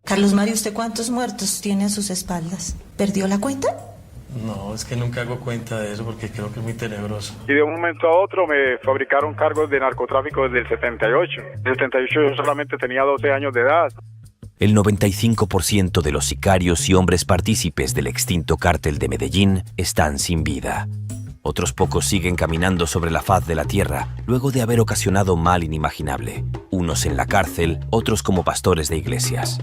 Carlos Mario, ¿usted cuántos muertos tiene a sus espaldas? ¿Perdió la cuenta? No, es que nunca hago cuenta de eso porque creo que es muy tenebroso. Y de un momento a otro me fabricaron cargos de narcotráfico desde el 78. En el 78 yo solamente tenía 12 años de edad. El 95% de los sicarios y hombres partícipes del extinto cártel de Medellín están sin vida. Otros pocos siguen caminando sobre la faz de la tierra luego de haber ocasionado mal inimaginable. Unos en la cárcel, otros como pastores de iglesias.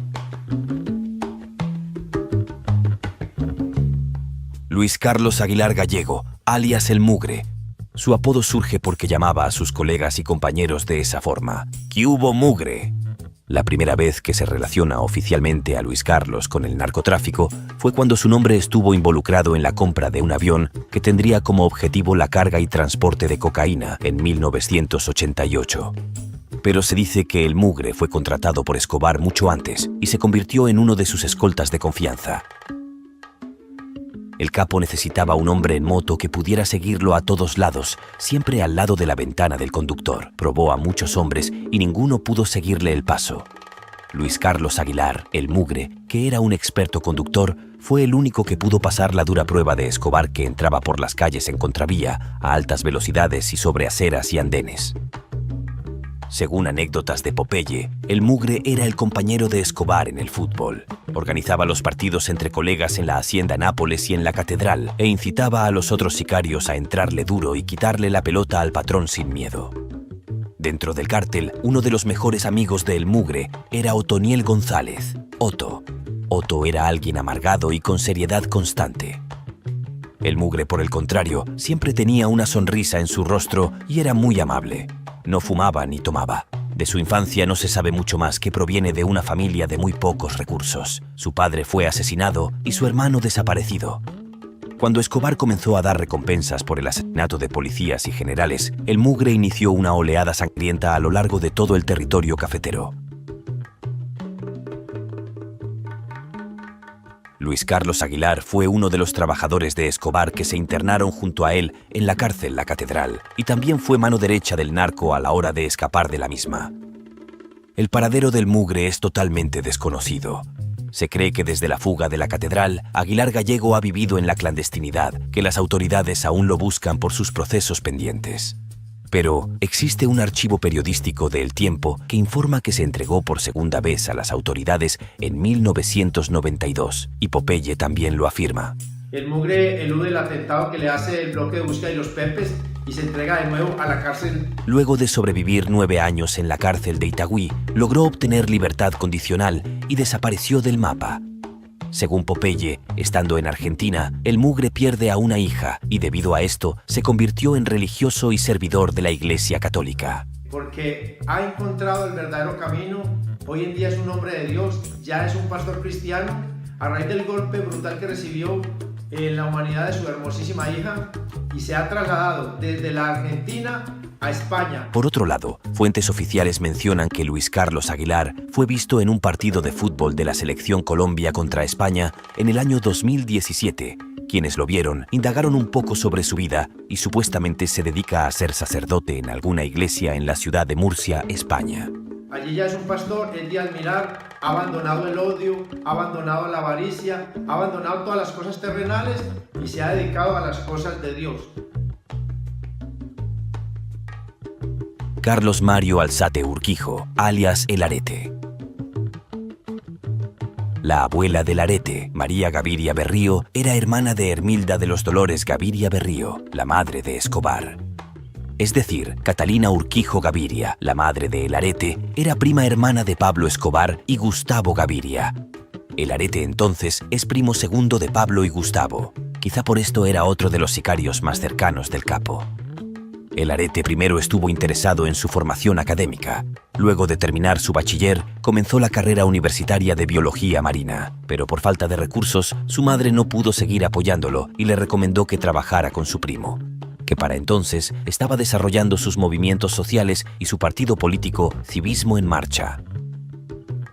Luis Carlos Aguilar Gallego, alias El Mugre. Su apodo surge porque llamaba a sus colegas y compañeros de esa forma. ¿Qué hubo, mugre? La primera vez que se relaciona oficialmente a Luis Carlos con el narcotráfico fue cuando su nombre estuvo involucrado en la compra de un avión que tendría como objetivo la carga y transporte de cocaína en 1988. Pero se dice que El Mugre fue contratado por Escobar mucho antes y se convirtió en uno de sus escoltas de confianza. El capo necesitaba un hombre en moto que pudiera seguirlo a todos lados, siempre al lado de la ventana del conductor. Probó a muchos hombres y ninguno pudo seguirle el paso. Luis Carlos Aguilar, El Mugre, que era un experto conductor, fue el único que pudo pasar la dura prueba de Escobar, que entraba por las calles en contravía, a altas velocidades y sobre aceras y andenes. Según anécdotas de Popeye, El Mugre era el compañero de Escobar en el fútbol. Organizaba los partidos entre colegas en la Hacienda Nápoles y en la Catedral e incitaba a los otros sicarios a entrarle duro y quitarle la pelota al patrón sin miedo. Dentro del cártel, uno de los mejores amigos de El Mugre era Otoniel González, Otto. Otto era alguien amargado y con seriedad constante. El Mugre, por el contrario, siempre tenía una sonrisa en su rostro y era muy amable. No fumaba ni tomaba. De su infancia no se sabe mucho más, que proviene de una familia de muy pocos recursos. Su padre fue asesinado y su hermano desaparecido. Cuando Escobar comenzó a dar recompensas por el asesinato de policías y generales, El Mugre inició una oleada sangrienta a lo largo de todo el territorio cafetero. Luis Carlos Aguilar fue uno de los trabajadores de Escobar que se internaron junto a él en la cárcel La Catedral, y también fue mano derecha del narco a la hora de escapar de la misma. El paradero del Mugre es totalmente desconocido. Se cree que desde la fuga de La Catedral, Aguilar Gallego ha vivido en la clandestinidad, que las autoridades aún lo buscan por sus procesos pendientes. Pero existe un archivo periodístico de El Tiempo que informa que se entregó por segunda vez a las autoridades en 1992, y Popeye también lo afirma. El Mugre elude el atentado que le hace el bloque de búsqueda y los Pepes y se entrega de nuevo a la cárcel. Luego de sobrevivir 9 años en la cárcel de Itagüí, logró obtener libertad condicional y desapareció del mapa. Según Popeye, estando en Argentina, El Mugre pierde a una hija y debido a esto se convirtió en religioso y servidor de la Iglesia Católica. Porque ha encontrado el verdadero camino, hoy en día es un hombre de Dios, ya es un pastor cristiano, a raíz del golpe brutal que recibió en la humanidad de su hermosísima hija, y se ha trasladado desde la Argentina a España. Por otro lado, fuentes oficiales mencionan que Luis Carlos Aguilar fue visto en un partido de fútbol de la selección Colombia contra España en el año 2017. Quienes lo vieron indagaron un poco sobre su vida y supuestamente se dedica a ser sacerdote en alguna iglesia en la ciudad de Murcia, España. Allí ya es un pastor, él al mirar ha abandonado el odio, ha abandonado la avaricia, ha abandonado todas las cosas terrenales y se ha dedicado a las cosas de Dios. Carlos Mario Alzate Urquijo, alias El Arete. La abuela del Arete, María Gaviria Berrío, era hermana de Hermilda de los Dolores Gaviria Berrío, la madre de Escobar. Es decir, Catalina Urquijo Gaviria, la madre de El Arete, era prima hermana de Pablo Escobar y Gustavo Gaviria. El Arete entonces es primo segundo de Pablo y Gustavo. Quizá por esto era otro de los sicarios más cercanos del capo. El Arete primero estuvo interesado en su formación académica. Luego de terminar su bachiller, comenzó la carrera universitaria de biología marina. Pero por falta de recursos, su madre no pudo seguir apoyándolo y le recomendó que trabajara con su primo, que para entonces estaba desarrollando sus movimientos sociales y su partido político Civismo en Marcha.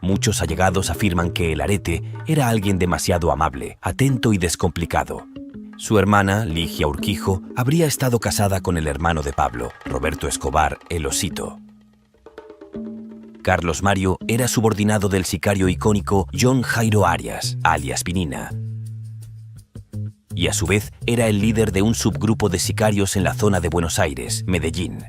Muchos allegados afirman que El Arete era alguien demasiado amable, atento y descomplicado. Su hermana, Ligia Urquijo, habría estado casada con el hermano de Pablo, Roberto Escobar, el Osito. Carlos Mario era subordinado del sicario icónico John Jairo Arias, alias Pinina. Y a su vez era el líder de un subgrupo de sicarios en la zona de Buenos Aires, Medellín.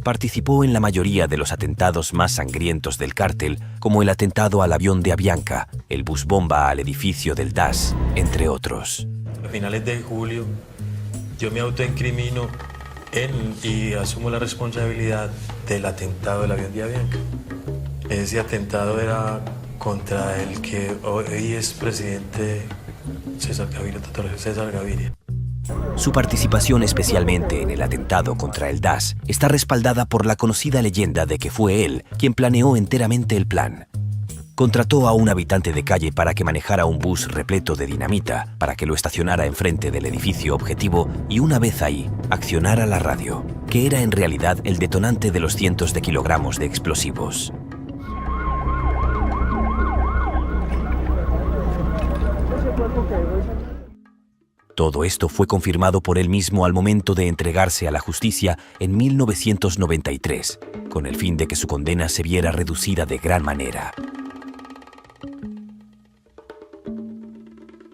Participó en la mayoría de los atentados más sangrientos del cártel, como el atentado al avión de Avianca, el bus bomba al edificio del DAS, entre otros. A finales de julio, yo me autoincrimino y asumo la responsabilidad del atentado del avión de Avianca. Ese atentado era contra el que hoy es presidente César Gaviria. Su participación especialmente en el atentado contra el DAS está respaldada por la conocida leyenda de que fue él quien planeó enteramente el plan. Contrató a un habitante de calle para que manejara un bus repleto de dinamita, para que lo estacionara enfrente del edificio objetivo y una vez ahí, accionara la radio, que era en realidad el detonante de los cientos de kilogramos de explosivos. Todo esto fue confirmado por él mismo al momento de entregarse a la justicia en 1993, con el fin de que su condena se viera reducida de gran manera.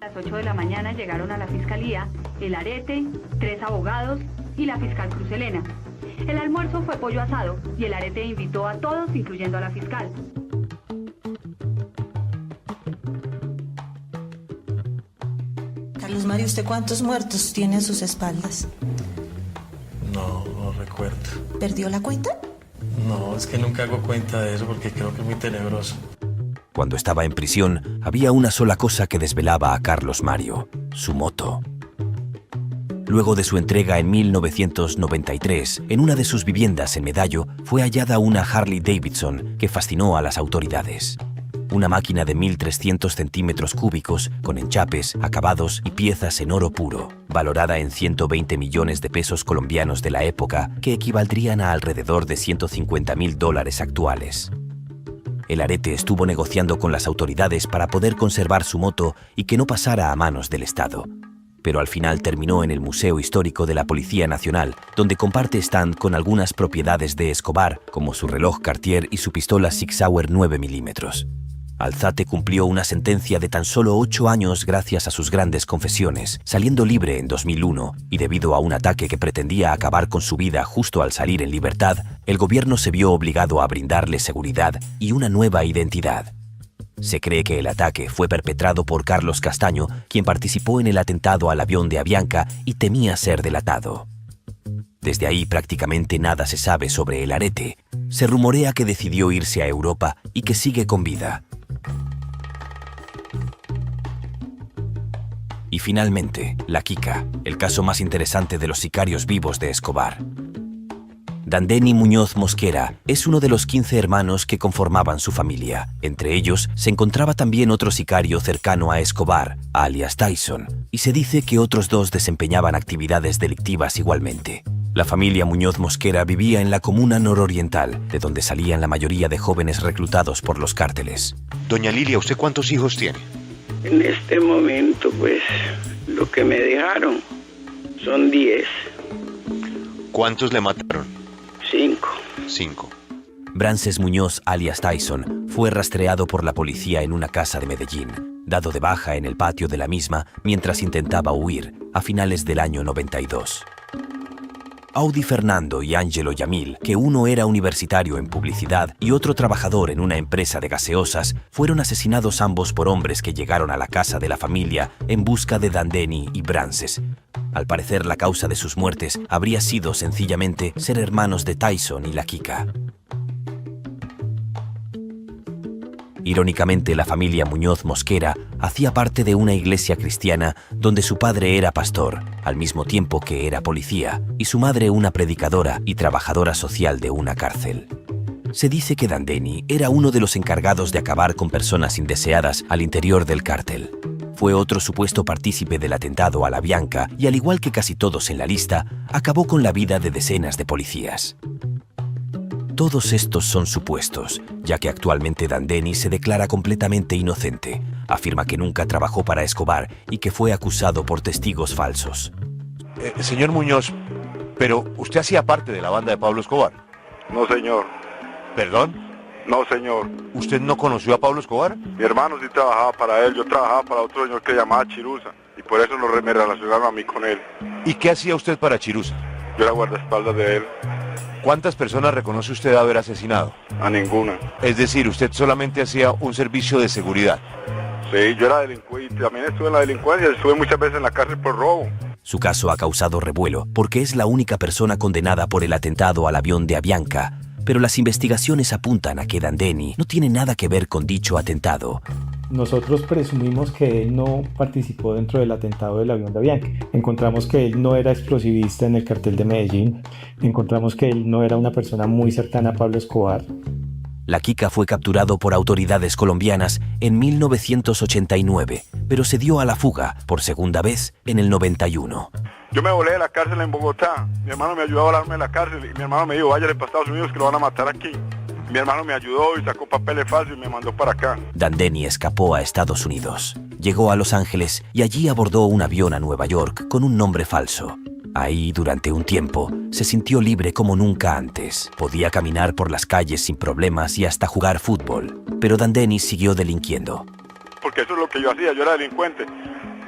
A las 8 de la mañana llegaron a la fiscalía el Arete, 3 abogados y la fiscal Cruz Helena. El almuerzo fue pollo asado y el Arete invitó a todos, incluyendo a la fiscal. Carlos Mario, ¿usted cuántos muertos tiene a sus espaldas? No recuerdo. ¿Perdió la cuenta? No, es que nunca hago cuenta de eso porque creo que es muy tenebroso. Cuando estaba en prisión, había una sola cosa que desvelaba a Carlos Mario: su moto. Luego de su entrega en 1993, en una de sus viviendas en Medallo, fue hallada una Harley Davidson que fascinó a las autoridades. Una máquina de 1.300 centímetros cúbicos, con enchapes, acabados y piezas en oro puro, valorada en 120 millones de pesos colombianos de la época, que equivaldrían a alrededor de $150.000 actuales. El Arete estuvo negociando con las autoridades para poder conservar su moto y que no pasara a manos del Estado. Pero al final terminó en el Museo Histórico de la Policía Nacional, donde comparte stand con algunas propiedades de Escobar, como su reloj Cartier y su pistola Sig Sauer 9 milímetros. Alzate cumplió una sentencia de tan solo 8 años gracias a sus grandes confesiones, saliendo libre en 2001, y debido a un ataque que pretendía acabar con su vida justo al salir en libertad, el gobierno se vio obligado a brindarle seguridad y una nueva identidad. Se cree que el ataque fue perpetrado por Carlos Castaño, quien participó en el atentado al avión de Avianca y temía ser delatado. Desde ahí prácticamente nada se sabe sobre el Arete. Se rumorea que decidió irse a Europa y que sigue con vida. Y finalmente, la Kika, el caso más interesante de los sicarios vivos de Escobar. Dandeny Muñoz Mosquera es uno de los 15 hermanos que conformaban su familia. Entre ellos se encontraba también otro sicario cercano a Escobar, alias Tyson, y se dice que otros 2 desempeñaban actividades delictivas igualmente. La familia Muñoz Mosquera vivía en la comuna nororiental, de donde salían la mayoría de jóvenes reclutados por los cárteles. Doña Lilia, ¿usted cuántos hijos tiene? En este momento, pues, lo que me dejaron son 10. ¿Cuántos le mataron? 5. Brances Muñoz, alias Tyson, fue rastreado por la policía en una casa de Medellín, dado de baja en el patio de la misma mientras intentaba huir a finales del año 92. Audi Fernando y Ángelo Yamil, que uno era universitario en publicidad y otro trabajador en una empresa de gaseosas, fueron asesinados ambos por hombres que llegaron a la casa de la familia en busca de Dandeny y Brances. Al parecer, la causa de sus muertes habría sido sencillamente ser hermanos de Tyson y la Kika. Irónicamente, la familia Muñoz Mosquera hacía parte de una iglesia cristiana donde su padre era pastor, al mismo tiempo que era policía, y su madre una predicadora y trabajadora social de una cárcel. Se dice que Dandeny era uno de los encargados de acabar con personas indeseadas al interior del cártel. Fue otro supuesto partícipe del atentado a la Avianca y, al igual que casi todos en la lista, acabó con la vida de decenas de policías. Todos estos son supuestos, ya que actualmente Dandeny se declara completamente inocente. Afirma que nunca trabajó para Escobar y que fue acusado por testigos falsos. Señor Muñoz, pero usted hacía parte de la banda de Pablo Escobar. No, señor. ¿Perdón? No, señor. ¿Usted no conoció a Pablo Escobar? Mi hermano sí trabajaba para él, yo trabajaba para otro señor que se llamaba Chiruza, y por eso me relacionaron a mí con él. ¿Y qué hacía usted para Chiruza? Yo era guardaespaldas de él. ¿Cuántas personas reconoce usted haber asesinado? A ninguna. Es decir, usted solamente hacía un servicio de seguridad. Sí, yo era delincuente, también estuve en la delincuencia, estuve muchas veces en la cárcel por robo. Su caso ha causado revuelo porque es la única persona condenada por el atentado al avión de Avianca, pero las investigaciones apuntan a que Dandeni no tiene nada que ver con dicho atentado. Nosotros presumimos que él no participó dentro del atentado del avión de Avianca. Encontramos que él no era explosivista en el cartel de Medellín. Encontramos que él no era una persona muy cercana a Pablo Escobar. La Kika fue capturado por autoridades colombianas en 1989, pero se dio a la fuga por segunda vez en el 91. Yo me volé de la cárcel en Bogotá, mi hermano me ayudó a volarme de la cárcel y mi hermano me dijo, váyale para Estados Unidos que lo van a matar aquí. Mi hermano me ayudó y sacó papeles falsos y me mandó para acá. Dandeni escapó a Estados Unidos, llegó a Los Ángeles y allí abordó un avión a Nueva York con un nombre falso. Ahí, durante un tiempo, se sintió libre como nunca antes. Podía caminar por las calles sin problemas y hasta jugar fútbol. Pero Dandeni siguió delinquiendo. Porque eso es lo que yo hacía, yo era delincuente.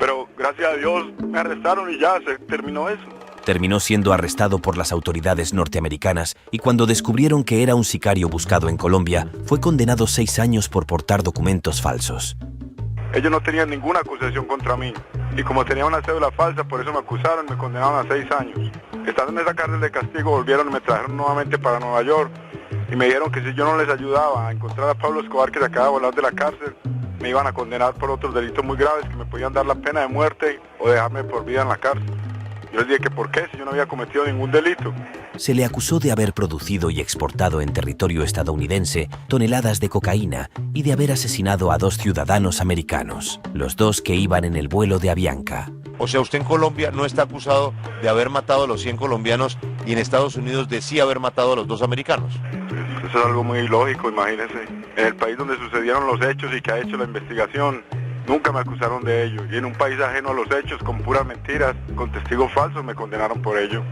Pero gracias a Dios me arrestaron y ya se terminó eso. Terminó siendo arrestado por las autoridades norteamericanas y cuando descubrieron que era un sicario buscado en Colombia, fue condenado 6 años por portar documentos falsos. Ellos no tenían ninguna acusación contra mí. Y como tenía una cédula falsa, por eso me acusaron y me condenaron a 6 años. Estando en esa cárcel de castigo, volvieron y me trajeron nuevamente para Nueva York. Y me dijeron que si yo no les ayudaba a encontrar a Pablo Escobar, que se acaba de volar de la cárcel, me iban a condenar por otros delitos muy graves, que me podían dar la pena de muerte o dejarme por vida en la cárcel. Yo les dije que por qué, si yo no había cometido ningún delito. Se le acusó de haber producido y exportado en territorio estadounidense toneladas de cocaína y de haber asesinado a 2 ciudadanos americanos, los 2 que iban en el vuelo de Avianca. O sea, usted en Colombia no está acusado de haber matado a los 100 colombianos y en Estados Unidos de sí haber matado a los 2 americanos. Eso es algo muy ilógico, imagínense. En el país donde sucedieron los hechos y que ha hecho la investigación, nunca me acusaron de ello. Y en un país ajeno a los hechos, con puras mentiras, con testigos falsos, me condenaron por ello.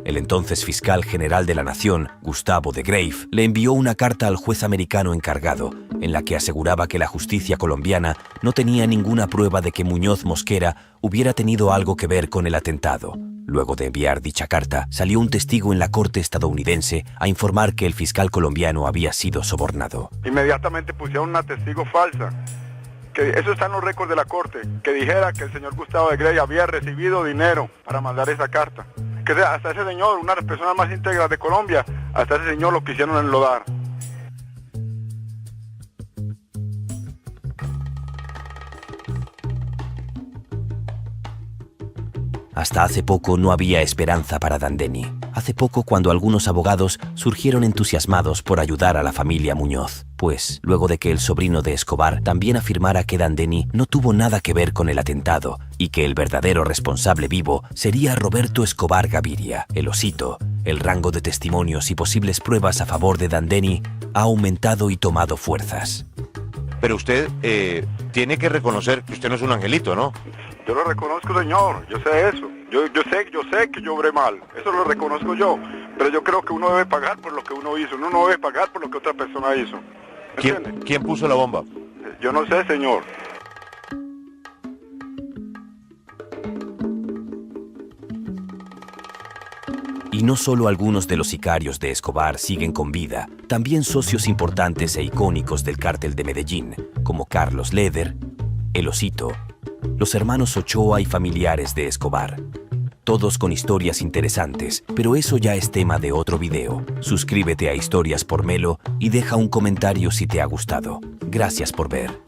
El entonces fiscal general de la Nación, Gustavo de Grave, le envió una carta al juez americano encargado, en la que aseguraba que la justicia colombiana no tenía ninguna prueba de que Muñoz Mosquera hubiera tenido algo que ver con el atentado. Luego de enviar dicha carta, salió un testigo en la corte estadounidense a informar que el fiscal colombiano había sido sobornado. Inmediatamente pusieron una testigo falsa, que eso está en los récords de la corte, que dijera que el señor Gustavo de Grave había recibido dinero para mandar esa carta. Que hasta ese señor, una de las personas más íntegras de Colombia, hasta ese señor lo quisieron enlodar. Hasta hace poco no había esperanza para Dandeni. Hace poco cuando algunos abogados surgieron entusiasmados por ayudar a la familia Muñoz. Pues, luego de que el sobrino de Escobar también afirmara que Dandeni no tuvo nada que ver con el atentado y que el verdadero responsable vivo sería Roberto Escobar Gaviria, el Osito, el rango de testimonios y posibles pruebas a favor de Dandeni ha aumentado y tomado fuerzas. Pero usted tiene que reconocer que usted no es un angelito, ¿no? Yo lo reconozco, señor, yo sé eso. Yo sé que yo obré mal, eso lo reconozco yo. Pero yo creo que uno debe pagar por lo que uno hizo, uno no debe pagar por lo que otra persona hizo. ¿Quién puso la bomba? Yo no sé, señor. Y no solo algunos de los sicarios de Escobar siguen con vida, también socios importantes e icónicos del cártel de Medellín, como Carlos Leder, El Osito, los hermanos Ochoa y familiares de Escobar. Todos con historias interesantes, pero eso ya es tema de otro video. Suscríbete a Historias por Melo y deja un comentario si te ha gustado. Gracias por ver.